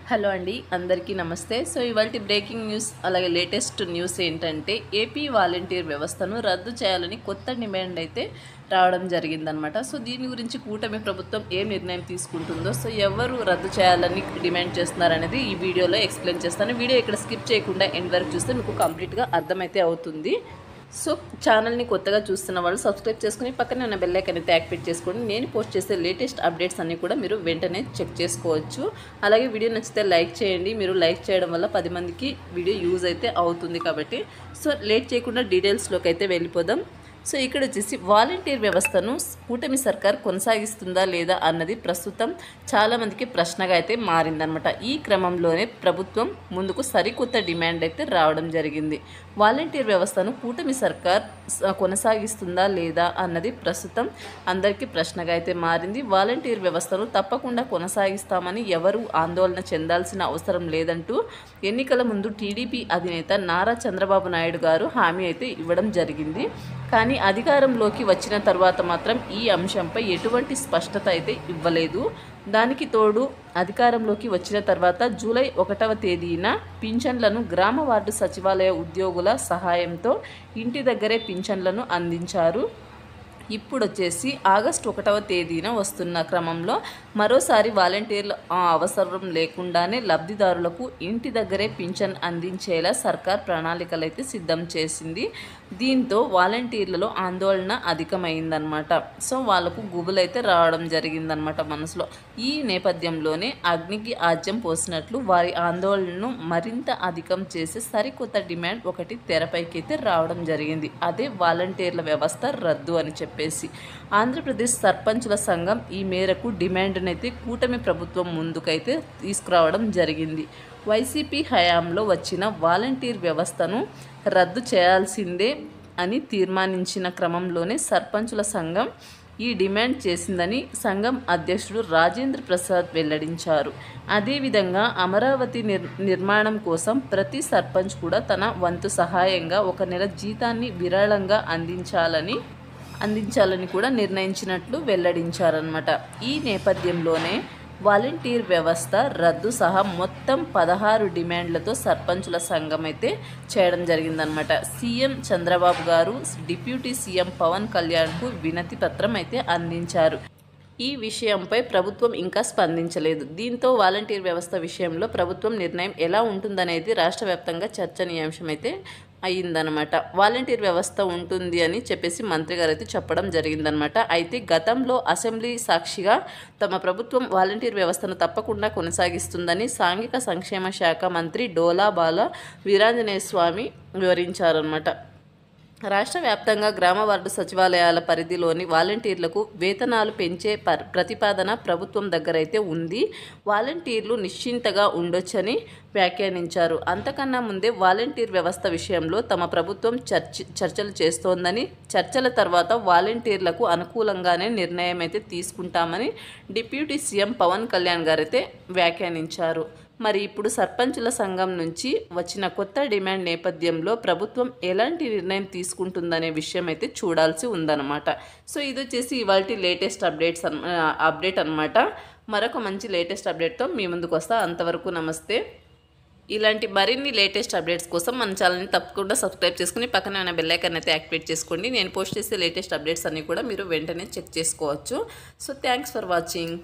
Hello అండి, అందరికీ నమస్తే. సో ఇవాల్టి బ్రేకింగ్ న్యూస్ అలాగే లేటెస్ట్ న్యూస్ ఏంటంటే ఏపీ వాలంటీర్ వ్యవస్థను రద్దు చేయాలని కొత్త డిమాండ్ అయితే రావడం జరిగిందనమాట. సో దీని గురించి కూటమి ప్రభుత్వం ఏం నిర్ణయం తీసుకుంటుందో, సో ఎవరు రద్దు చేయాలని డిమాండ్ చేస్తున్నారనేది ఈ వీడియోలో ఎక్స్ప్లెయిన్ చేస్తాను. వీడియో ఇక్కడ స్కిప్ చేయకుండా ఎండ్ వరకు చూస్తే మీకు కంప్లీట్గా అర్థమైతే అవుతుంది. సో ఛానల్ని కొత్తగా చూస్తున్న వాళ్ళు సబ్స్క్రైబ్ చేసుకుని పక్కనే ఉన్న బెల్ ఐకాన్ అయితే యాక్టివేట్ చేసుకోండి. నేను పోస్ట్ చేసే లేటెస్ట్ అప్డేట్స్ అన్నీ కూడా మీరు వెంటనే చెక్ చేసుకోవచ్చు. అలాగే వీడియో నచ్చితే లైక్ చేయండి. మీరు లైక్ చేయడం వల్ల 10 మందికి వీడియో యూజ్ అయితే అవుతుంది కాబట్టి. సో లేట్ చేయకుండా డీటెయిల్స్లోకి అయితే వెళ్ళిపోదాం. సో ఇక్కడ వచ్చేసి వాలంటీర్ వ్యవస్థను కూటమి సర్కార్ కొనసాగిస్తుందా లేదా అన్నది ప్రస్తుతం చాలామందికి ప్రశ్నగా అయితే మారిందనమాట. ఈ క్రమంలోనే ప్రభుత్వం ముందుకు సరికొత్త డిమాండ్ అయితే రావడం జరిగింది. వాలంటీర్ వ్యవస్థను కూటమి సర్కార్ కొనసాగిస్తుందా లేదా అన్నది ప్రస్తుతం అందరికీ ప్రశ్నగా అయితే మారింది. వాలంటీర్ వ్యవస్థను తప్పకుండా కొనసాగిస్తామని ఎవరు ఆందోళన చెందాల్సిన అవసరం లేదంటూ ఎన్నికల ముందు టీడీపీ అధినేత నారా చంద్రబాబు నాయుడు గారు హామీ అయితే ఇవ్వడం జరిగింది. కానీ అధికారంలోకి వచ్చిన తర్వాత మాత్రం ఈ అంశంపై ఎటువంటి స్పష్టత అయితే ఇవ్వలేదు. దానికి తోడు అధికారంలోకి వచ్చిన తర్వాత జూలై 1వ తేదీన పింఛన్లను గ్రామ వార్డు సచివాలయ ఉద్యోగుల సహాయంతో ఇంటి దగ్గరే పింఛన్లను అందించారు. ఇప్పుడు వచ్చేసి ఆగస్టు 1వ తేదీన వస్తున్న క్రమంలో మరోసారి వాలంటీర్ల అవసరం లేకుండానే లబ్ధిదారులకు ఇంటి దగ్గరే పింఛన్ అందించేలా సర్కార్ ప్రణాళికలు అయితే సిద్ధం చేసింది. దీంతో వాలంటీర్లలో ఆందోళన అధికమైందనమాట. సో వాళ్ళకు గుబులైతే రావడం జరిగిందనమాట మనసులో. ఈ నేపథ్యంలోనే అగ్నికి ఆజ్యం పోసినట్లు వారి ఆందోళనను మరింత అధికం చేసే సరికొత్త డిమాండ్ ఒకటి తెరపైకి అయితే రావడం జరిగింది. అదే వాలంటీర్ల వ్యవస్థ రద్దు అని చెప్పేసి ఆంధ్రప్రదేశ్ సర్పంచుల సంఘం ఈ మేరకు డిమాండ్ను అయితే కూటమి ప్రభుత్వం ముందుకైతే తీసుకురావడం జరిగింది. వైసీపీ హయాంలో వచ్చిన వాలంటీర్ వ్యవస్థను రద్దు చేయాల్సిందే అని తీర్మానించిన క్రమంలోనే సర్పంచుల సంఘం ఈ డిమాండ్ చేసిందని సంఘం అధ్యక్షుడు రాజేంద్ర ప్రసాద్ వెల్లడించారు. అదేవిధంగా అమరావతి నిర్మాణం కోసం ప్రతి సర్పంచ్ కూడా తన వంతు సహాయంగా 1 నెల జీతాన్ని విరాళంగా అందించాలని కూడా నిర్ణయించినట్లు వెల్లడించారన్నమాట. ఈ నేపథ్యంలోనే వాలంటీర్ వ్యవస్థ రద్దు సహా మొత్తం 16 డిమాండ్లతో సర్పంచుల సంఘం అయితే చేయడం జరిగిందనమాట. సీఎం చంద్రబాబు గారు డిప్యూటీ సీఎం పవన్ కళ్యాణ్కు వినతి పత్రం అయితే అందించారు. ఈ విషయంపై ప్రభుత్వం ఇంకా స్పందించలేదు. దీంతో వాలంటీర్ వ్యవస్థ విషయంలో ప్రభుత్వం నిర్ణయం ఎలా ఉంటుందనేది రాష్ట్ర వ్యాప్తంగా చర్చనీయాంశం అయితే అయ్యిందనమాట. వాలంటీర్ వ్యవస్థ ఉంటుంది అని చెప్పేసి మంత్రి గారు అయితే చెప్పడం జరిగిందనమాట. అయితే గతంలో అసెంబ్లీ సాక్షిగా తమ ప్రభుత్వం వాలంటీర్ వ్యవస్థను తప్పకుండా కొనసాగిస్తుందని సాంఘిక సంక్షేమ శాఖ మంత్రి డోలా బాల వీరాంజనేయ స్వామి వివరించారనమాట. రాష్ట్ర వ్యాప్తంగా గ్రామ వార్డు సచివాలయాల పరిధిలోని వాలంటీర్లకు వేతనాలు పెంచే ప్రతిపాదన ప్రభుత్వం దగ్గర అయితే ఉంది. వాలంటీర్లు నిశ్చింతగా ఉండొచ్చని వ్యాఖ్యానించారు. అంతకన్నా ముందే వాలంటీర్ వ్యవస్థ విషయంలో తమ ప్రభుత్వం చర్చలు చేస్తోందని, చర్చల తర్వాత వాలంటీర్లకు అనుకూలంగానే నిర్ణయం అయితే తీసుకుంటామని డిప్యూటీ సీఎం పవన్ కళ్యాణ్ గారు అయితే వ్యాఖ్యానించారు. మరి ఇప్పుడు సర్పంచుల సంఘం నుంచి వచ్చిన కొత్త డిమాండ్ నేపథ్యంలో ప్రభుత్వం ఎలాంటి నిర్ణయం తీసుకుంటుందనే విషయం అయితే చూడాల్సి ఉందన్నమాట. సో ఇది వచ్చేసి ఇవాల్టి లేటెస్ట్ అప్డేట్ అనమాట. మరొక మంచి లేటెస్ట్ అప్డేట్తో మీ ముందుకు వస్తా. అంతవరకు నమస్తే. ఇలాంటి మరిన్ని లేటెస్ట్ అప్డేట్స్ కోసం మన ఛానల్ని తప్పకుండా సబ్స్క్రైబ్ చేసుకుని పక్కన ఉన్న బెల్ ఐకాన్ అయితే యాక్టివేట్ చేసుకోండి. నేను పోస్ట్ చేసే లేటెస్ట్ అప్డేట్స్ అన్నీ కూడా మీరు వెంటనే చెక్ చేసుకోవచ్చు. So thanks for watching.